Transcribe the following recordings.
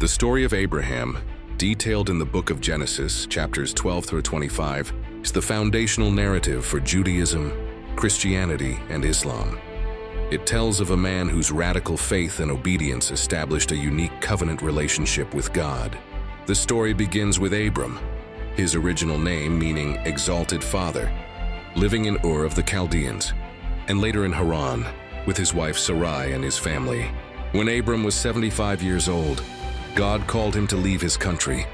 The story of Abraham, detailed in the book of Genesis, chapters 12 through 25, is the foundational narrative for Judaism, Christianity, and Islam. It tells of a man whose radical faith and obedience established a unique covenant relationship with God. The story begins with Abram, his original name meaning exalted father, living in Ur of the Chaldeans, and later in Haran, with his wife Sarai and his family. When Abram was 75 years old, God called him to leave his country,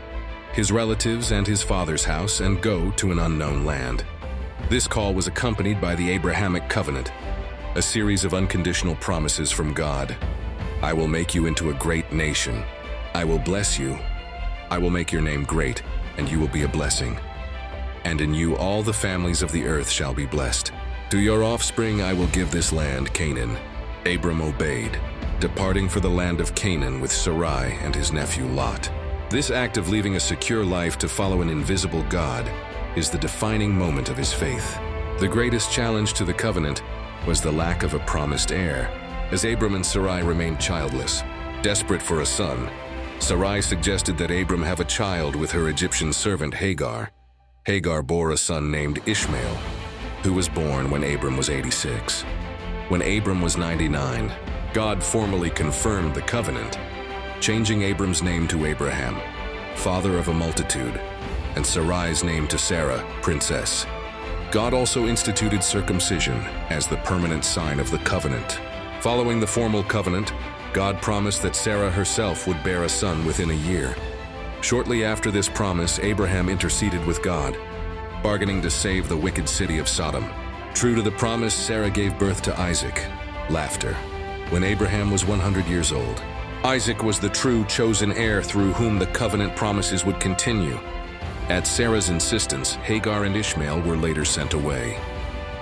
his relatives and his father's house, and go to an unknown land. This call was accompanied by the Abrahamic covenant, a series of unconditional promises from God. I will make you into a great nation. I will bless you. I will make your name great, and you will be a blessing. And in you all the families of the earth shall be blessed. To your offspring I will give this land, Canaan. Abram obeyed, departing for the land of Canaan with Sarai and his nephew Lot. This act of leaving a secure life to follow an invisible God is the defining moment of his faith. The greatest challenge to the covenant was the lack of a promised heir, as Abram and Sarai remained childless. Desperate for a son, Sarai suggested that Abram have a child with her Egyptian servant Hagar. Hagar bore a son named Ishmael, who was born when Abram was 86. When Abram was 99, God formally confirmed the covenant, changing Abram's name to Abraham, father of a multitude, and Sarai's name to Sarah, princess. God also instituted circumcision as the permanent sign of the covenant. Following the formal covenant, God promised that Sarah herself would bear a son within a year. Shortly after this promise, Abraham interceded with God, bargaining to save the wicked city of Sodom. True to the promise, Sarah gave birth to Isaac, laughter, when Abraham was 100 years old. Isaac was the true chosen heir through whom the covenant promises would continue. At Sarah's insistence, Hagar and Ishmael were later sent away.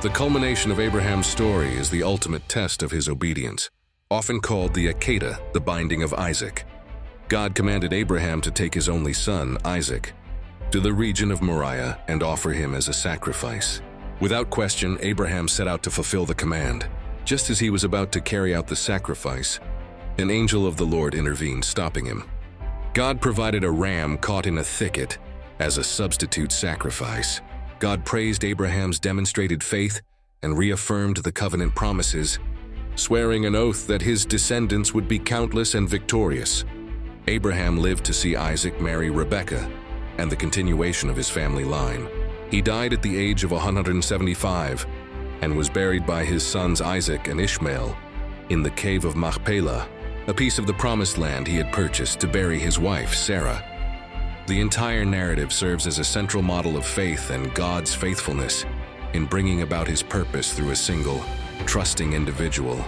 The culmination of Abraham's story is the ultimate test of his obedience, often called the Akedah, the binding of Isaac. God commanded Abraham to take his only son, Isaac, to the region of Moriah and offer him as a sacrifice. Without question, Abraham set out to fulfill the command. Just as he was about to carry out the sacrifice, an angel of the Lord intervened, stopping him. God provided a ram caught in a thicket as a substitute sacrifice. God praised Abraham's demonstrated faith and reaffirmed the covenant promises, swearing an oath that his descendants would be countless and victorious. Abraham lived to see Isaac marry Rebekah and the continuation of his family line. He died at the age of 175 and was buried by his sons Isaac and Ishmael in the cave of Machpelah, a piece of the promised land he had purchased to bury his wife, Sarah. The entire narrative serves as a central model of faith and God's faithfulness in bringing about his purpose through a single, trusting individual.